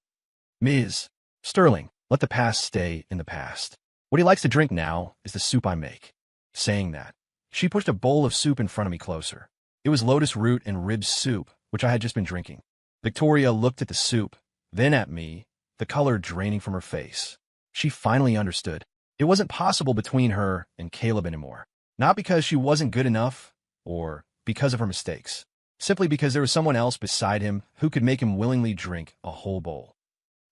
Ms. Sterling, let the past stay in the past. What he likes to drink now is the soup I make. Saying that, she pushed a bowl of soup in front of me closer. It was lotus root and rib soup, which I had just been drinking. Victoria looked at the soup, then at me, the color draining from her face. She finally understood. It wasn't possible between her and Caleb anymore. Not because she wasn't good enough, or because of her mistakes. Simply because there was someone else beside him who could make him willingly drink a whole bowl.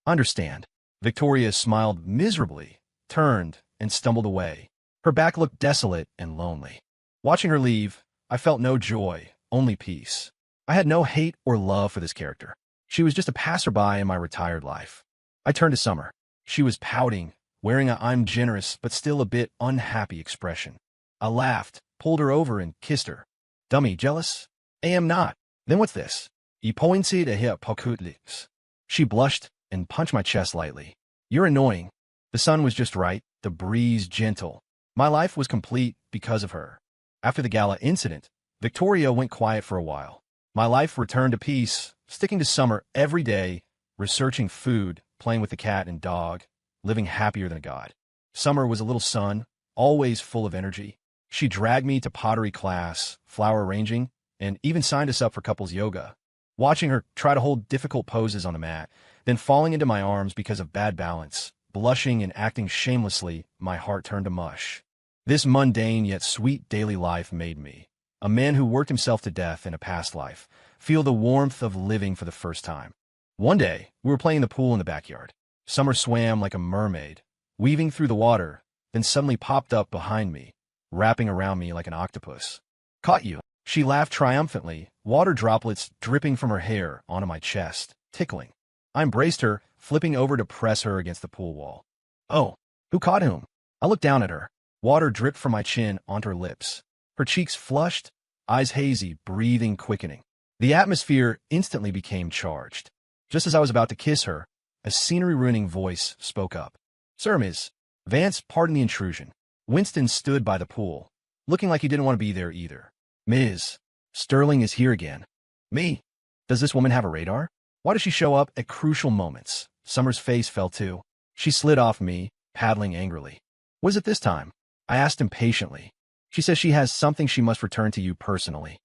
Understand. Victoria smiled miserably, turned, and stumbled away. Her back looked desolate and lonely. Watching her leave, I felt no joy, only peace. I had no hate or love for this character. She was just a passerby in my retired life. I turned to Summer. She was pouting, wearing a I'm generous but still a bit unhappy expression. I laughed, pulled her over, and kissed her. Dummy, jealous? I am not. Then what's this? I pointed at her pocket lips. She blushed and punched my chest lightly. You're annoying. The sun was just right, the breeze gentle. My life was complete because of her. After the gala incident, Victoria went quiet for a while. My life returned to peace, sticking to Summer every day, researching food, playing with the cat and dog, living happier than a god. Summer was a little sun, always full of energy. She dragged me to pottery class, flower arranging, and even signed us up for couples yoga. Watching her try to hold difficult poses on the mat, then falling into my arms because of bad balance, blushing and acting shamelessly, my heart turned to mush. This mundane yet sweet daily life made me, a man who worked himself to death in a past life, feel the warmth of living for the first time. One day, we were playing the pool in the backyard. Summer swam like a mermaid, weaving through the water, then suddenly popped up behind me, wrapping around me like an octopus. Caught you. She laughed triumphantly, water droplets dripping from her hair onto my chest, tickling. I embraced her, flipping over to press her against the pool wall. Oh, who caught whom? I looked down at her. Water dripped from my chin onto her lips. Her cheeks flushed, eyes hazy, breathing quickening. The atmosphere instantly became charged. Just as I was about to kiss her, a scenery-ruining voice spoke up. Sir, Ms. Vance, pardon the intrusion. Winston stood by the pool, looking like he didn't want to be there either. Ms. Sterling is here again. Me? Does this woman have a radar? Why does she show up at crucial moments? Summer's face fell too. She slid off me, paddling angrily. What is it this time? I asked impatiently. She says she has something she must return to you personally.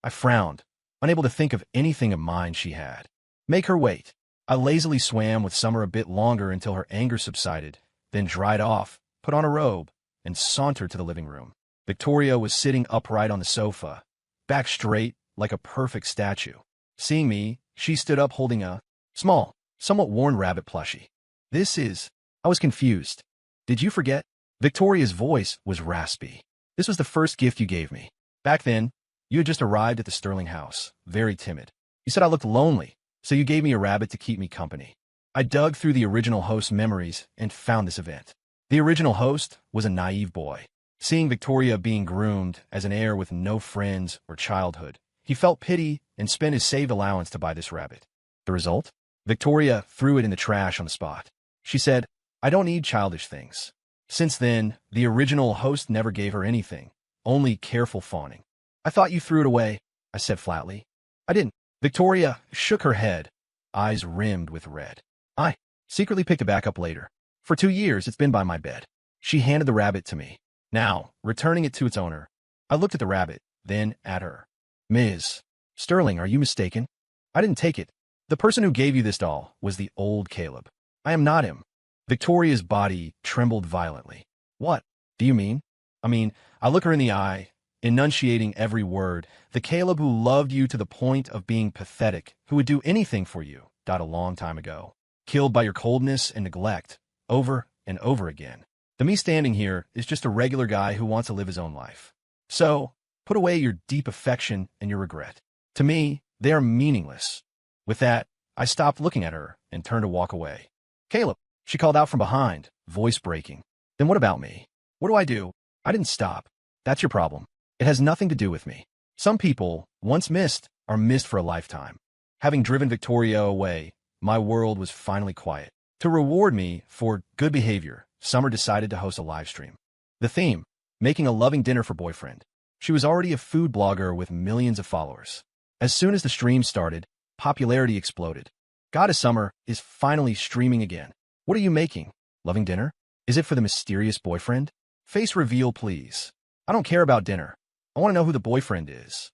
I frowned, unable to think of anything of mine she had. Make her wait. I lazily swam with Summer a bit longer until her anger subsided, then dried off, put on a robe, and sauntered to the living room. Victoria was sitting upright on the sofa, back straight like a perfect statue. Seeing me, she stood up holding a small, somewhat worn rabbit plushie. I was confused. Did you forget? Victoria's voice was raspy. This was the first gift you gave me. Back then, you had just arrived at the Sterling house, very timid. You said I looked lonely, so you gave me a rabbit to keep me company. I dug through the original host's memories and found this event. The original host was a naive boy. Seeing Victoria being groomed as an heir with no friends or childhood, he felt pity and spent his saved allowance to buy this rabbit. The result? Victoria threw it in the trash on the spot. She said, I don't need childish things. Since then, the original host never gave her anything, only careful fawning. I thought you threw it away, I said flatly. I didn't. Victoria shook her head, eyes rimmed with red. I secretly picked it back up later. For 2 years, it's been by my bed. She handed the rabbit to me. Now, returning it to its owner, I looked at the rabbit. then at her. Ms. Sterling, are you mistaken? I didn't take it. The person who gave you this doll was the old Caleb. I am not him. Victoria's body trembled violently. What do you mean? I look her in the eye, enunciating every word. The Caleb who loved you to the point of being pathetic, who would do anything for you, died a long time ago. Killed by your coldness and neglect, over and over again. The me standing here is just a regular guy who wants to live his own life. So, put away your deep affection and your regret. To me, they are meaningless. With that, I stopped looking at her and turned to walk away. Caleb, she called out from behind, voice breaking. Then what about me? What do I do? I didn't stop. That's your problem. It has nothing to do with me. Some people, once missed, are missed for a lifetime. Having driven Victoria away, my world was finally quiet. To reward me for good behavior, Summer decided to host a live stream. The theme, making a loving dinner for boyfriend. She was already a food blogger with millions of followers. As soon as the stream started, popularity exploded. Goddess Summer is finally streaming again. What are you making? Loving dinner? Is it for the mysterious boyfriend? Face reveal, please. I don't care about dinner. I want to know who the boyfriend is.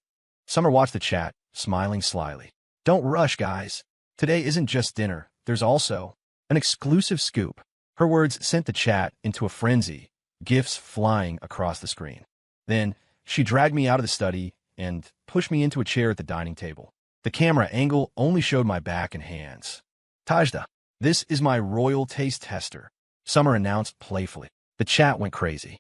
Summer watched the chat, smiling slyly. Don't rush, guys. Today isn't just dinner. There's also an exclusive scoop. Her words sent the chat into a frenzy, gifs flying across the screen. Then, she dragged me out of the study and pushed me into a chair at the dining table. The camera angle only showed my back and hands. Tajda, this is my royal taste tester, Summer announced playfully. The chat went crazy.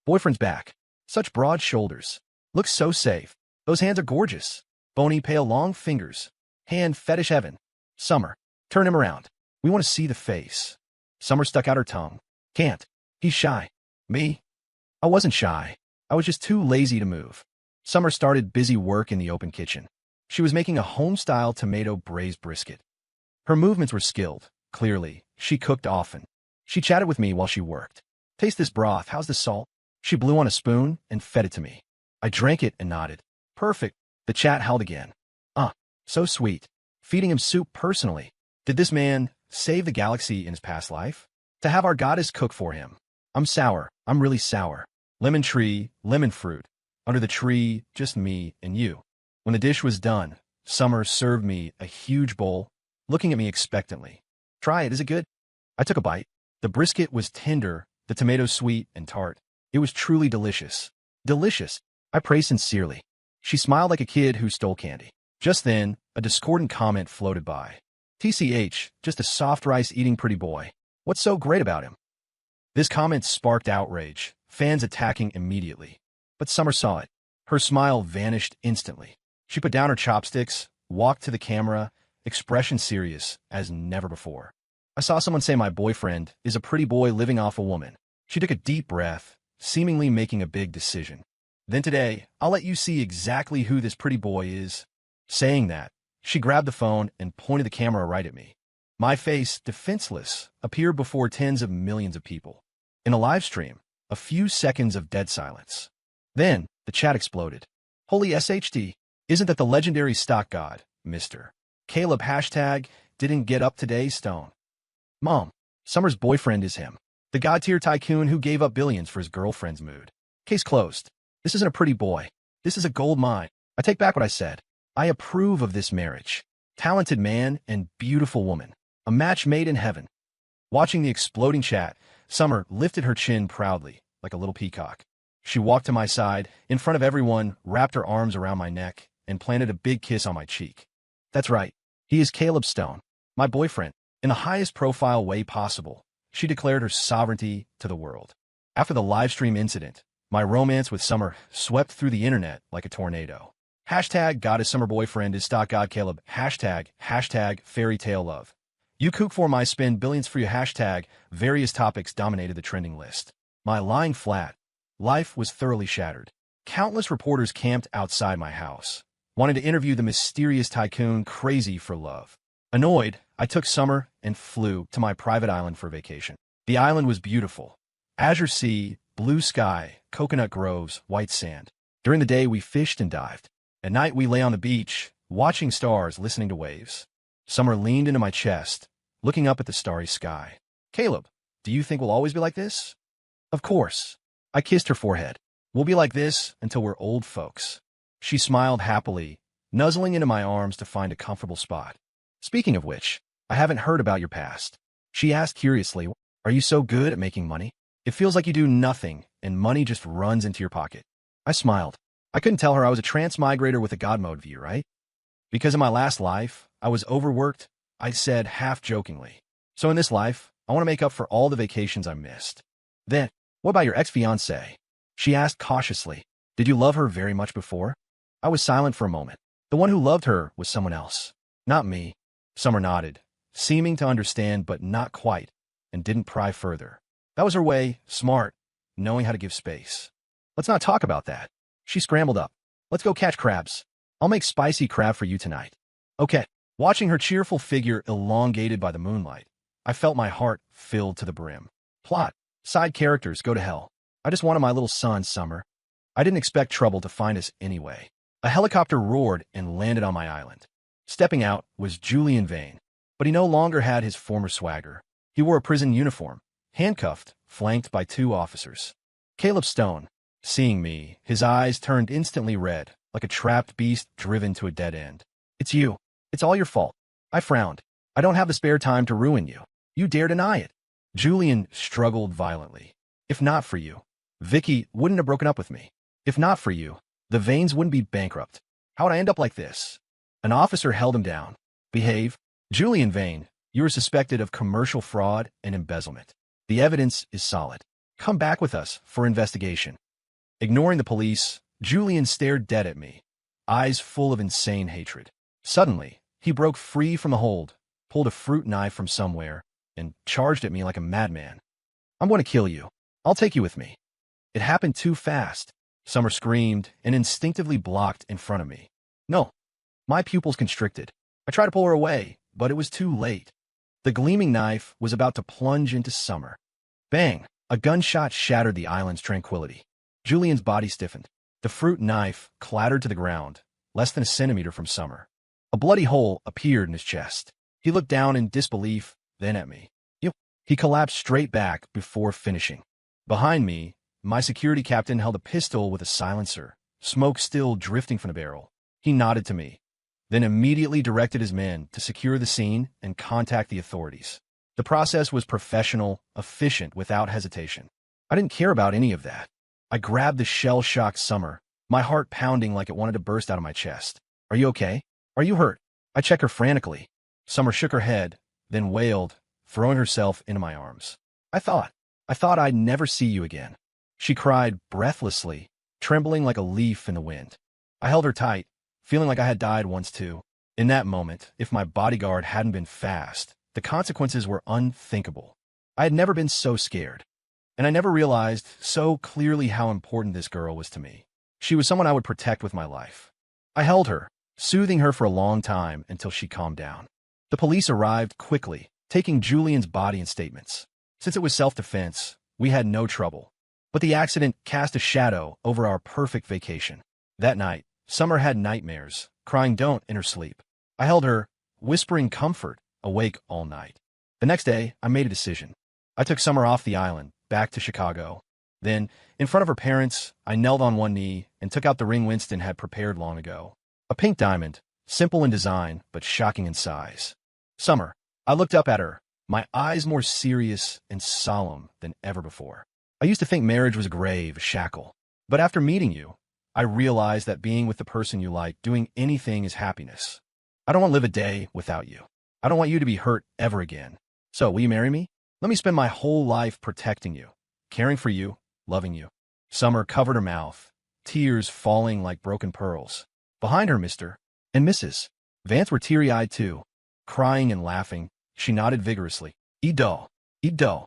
Boyfriend's back. Such broad shoulders. Looks so safe. Those hands are gorgeous. Bony, pale, long fingers. Hand fetish heaven. Summer, turn him around. We want to see the face. Summer stuck out her tongue. Can't. He's shy. Me? I wasn't shy. I was just too lazy to move. Summer started busy work in the open kitchen. She was making a home-style tomato braised brisket. Her movements were skilled. Clearly, she cooked often. She chatted with me while she worked. Taste this broth. How's the salt? She blew on a spoon and fed it to me. I drank it and nodded. Perfect. The chat howled again. So sweet. Feeding him soup personally. Did this man save the galaxy in his past life? To have our goddess cook for him. I'm sour. I'm really sour. Lemon tree, lemon fruit. Under the tree, just me and you. When the dish was done, Summer served me a huge bowl, looking at me expectantly. Try it. Is it good? I took a bite. The brisket was tender, the tomatoes sweet and tart. It was truly delicious. Delicious. I praised sincerely. She smiled like a kid who stole candy. Just then, a discordant comment floated by. TCH, just a soft rice eating pretty boy. What's so great about him? This comment sparked outrage, fans attacking immediately. But Summer saw it. Her smile vanished instantly. She put down her chopsticks, walked to the camera, expression serious as never before. I saw someone say my boyfriend is a pretty boy living off a woman. She took a deep breath, seemingly making a big decision. Then today, I'll let you see exactly who this pretty boy is. Saying that, she grabbed the phone and pointed the camera right at me. My face, defenseless, appeared before tens of millions of people. In a live stream, a few seconds of dead silence. Then, the chat exploded. Holy SHD, isn't that the legendary stock god, Mr. Caleb hashtag didn't get up today stone. Mom, Summer's boyfriend is him. The god-tier tycoon who gave up billions for his girlfriend's mood. Case closed. This isn't a pretty boy. This is a gold mine. I take back what I said. I approve of this marriage. Talented man and beautiful woman. A match made in heaven. Watching the exploding chat, Summer lifted her chin proudly, like a little peacock. She walked to my side, in front of everyone, wrapped her arms around my neck, and planted a big kiss on my cheek. That's right. He is Caleb Stone, my boyfriend. In the highest profile way possible, she declared her sovereignty to the world. After the livestream incident, my romance with Summer swept through the internet like a tornado. Hashtag goddess Summer boyfriend is stock god Caleb. Hashtag fairy tale love. You kook for my spend billions for your hashtag. Various topics dominated the trending list. My lying flat. Life was thoroughly shattered. Countless reporters camped outside my house, wanting to interview the mysterious tycoon crazy for love. Annoyed, I took Summer and flew to my private island for vacation. The island was beautiful. Azure sea, blue sky, coconut groves, white sand. During the day, we fished and dived. At night, we lay on the beach, watching stars, listening to waves. Summer leaned into my chest, looking up at the starry sky. Caleb, do you think we'll always be like this? Of course. I kissed her forehead. We'll be like this until we're old folks. She smiled happily, nuzzling into my arms to find a comfortable spot. Speaking of which, I haven't heard about your past. She asked curiously, are you so good at making money? It feels like you do nothing, and money just runs into your pocket. I smiled. I couldn't tell her I was a transmigrator with a God mode view, right? Because in my last life, I was overworked, I said half-jokingly. So in this life, I want to make up for all the vacations I missed. Then, what about your ex-fiancée? She asked cautiously. Did you love her very much before? I was silent for a moment. The one who loved her was someone else, not me. Summer nodded, seeming to understand but not quite, and didn't pry further. That was her way, smart, knowing how to give space. Let's not talk about that. She scrambled up. Let's go catch crabs. I'll make spicy crab for you tonight. Okay. Watching her cheerful figure elongated by the moonlight, I felt my heart filled to the brim. Plot. Side characters go to hell. I just wanted my little son, Summer. I didn't expect trouble to find us anyway. A helicopter roared and landed on my island. Stepping out was Julian Vane, but he no longer had his former swagger. He wore a prison uniform, handcuffed, flanked by 2 officers. Caleb Stone, seeing me, his eyes turned instantly red, like a trapped beast driven to a dead end. It's you. It's all your fault. I frowned. I don't have the spare time to ruin you. You dare deny it. Julian struggled violently. If not for you, Vicky wouldn't have broken up with me. If not for you, the Vanes wouldn't be bankrupt. How would I end up like this? An officer held him down. Behave. Julian Vane, you are suspected of commercial fraud and embezzlement. The evidence is solid. Come back with us for investigation. Ignoring the police, Julian stared dead at me, eyes full of insane hatred. Suddenly, he broke free from the hold, pulled a fruit knife from somewhere, and charged at me like a madman. I'm going to kill you. I'll take you with me. It happened too fast. Summer screamed and instinctively blocked in front of me. No. My pupils constricted. I tried to pull her away, but it was too late. The gleaming knife was about to plunge into Summer. Bang! A gunshot shattered the island's tranquility. Julian's body stiffened. The fruit knife clattered to the ground, less than a centimeter from Summer. A bloody hole appeared in his chest. He looked down in disbelief, then at me. He collapsed straight back before finishing. Behind me, my security captain held a pistol with a silencer, smoke still drifting from the barrel. He nodded to me, then immediately directed his men to secure the scene and contact the authorities. The process was professional, efficient, without hesitation. I didn't care about any of that. I grabbed the shell-shocked Summer, my heart pounding like it wanted to burst out of my chest. Are you okay? Are you hurt? I checked her frantically. Summer shook her head, then wailed, throwing herself into my arms. I thought I'd never see you again. She cried breathlessly, trembling like a leaf in the wind. I held her tight, feeling like I had died once too. In that moment, if my bodyguard hadn't been fast, the consequences were unthinkable. I had never been so scared, and I never realized so clearly how important this girl was to me. She was someone I would protect with my life. I held her, soothing her for a long time until she calmed down. The police arrived quickly, taking Julian's body and statements. Since it was self-defense, we had no trouble. But the accident cast a shadow over our perfect vacation. That night, Summer had nightmares, crying don't in her sleep. I held her, whispering comfort, awake all night. The next day, I made a decision. I took Summer off the island, back to Chicago. Then, in front of her parents, I knelt on one knee and took out the ring Winston had prepared long ago. A pink diamond, simple in design, but shocking in size. Summer. I looked up at her, my eyes more serious and solemn than ever before. I used to think marriage was a grave, a shackle. But after meeting you, I realized that being with the person you like, doing anything is happiness. I don't want to live a day without you. I don't want you to be hurt ever again. So, will you marry me? Let me spend my whole life protecting you, caring for you, loving you. Summer covered her mouth, tears falling like broken pearls. Behind her, Mr. and Mrs. Vance were teary-eyed too. Crying and laughing, she nodded vigorously. Ido. Ido.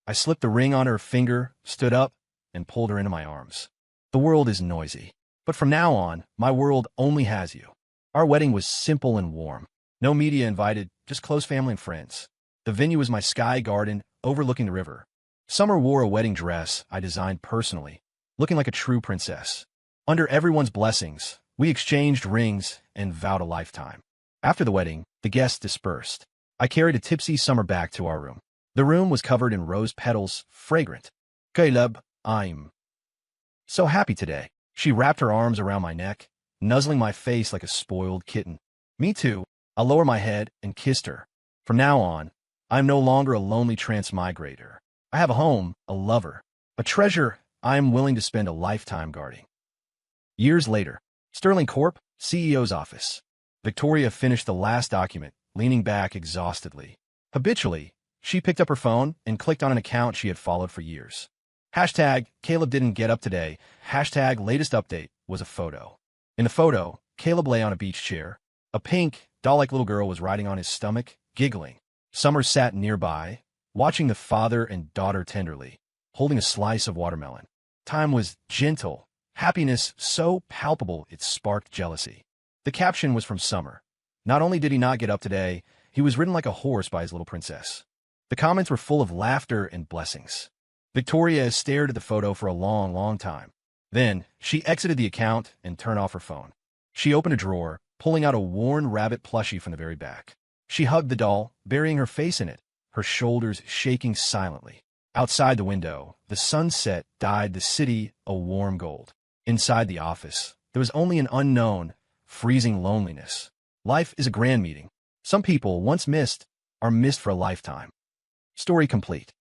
I slipped the ring on her finger, stood up, and pulled her into my arms. The world is noisy, but from now on, my world only has you. Our wedding was simple and warm. No media invited, just close family and friends. The venue was my sky garden overlooking the river. Summer wore a wedding dress I designed personally, looking like a true princess. Under everyone's blessings, we exchanged rings and vowed a lifetime. After the wedding, the guests dispersed. I carried a tipsy Summer back to our room. The room was covered in rose petals, fragrant. Caleb, I'm So happy today. She wrapped her arms around my neck, nuzzling my face like a spoiled kitten. Me too. I lowered my head and kissed her. From now on, I am no longer a lonely transmigrator. I have a home, a lover, a treasure I am willing to spend a lifetime guarding. Years later, Sterling Corp, CEO's office. Victoria finished the last document, leaning back exhaustedly. Habitually, she picked up her phone and clicked on an account she had followed for years. Hashtag Caleb didn't get up today. Hashtag latest update was a photo. In the photo, Caleb lay on a beach chair. A pink, doll-like little girl was riding on his stomach, giggling. Summer sat nearby, watching the father and daughter tenderly, holding a slice of watermelon. Time was gentle, happiness so palpable it sparked jealousy. The caption was from Summer. Not only did he not get up today, he was ridden like a horse by his little princess. The comments were full of laughter and blessings. Victoria stared at the photo for a long, long time. Then, she exited the account and turned off her phone. She opened a drawer, pulling out a worn rabbit plushie from the very back. She hugged the doll, burying her face in it, her shoulders shaking silently. Outside the window, the sunset dyed the city a warm gold. Inside the office, there was only an unknown, freezing loneliness. Life is a grand meeting. Some people, once missed, are missed for a lifetime. Story complete.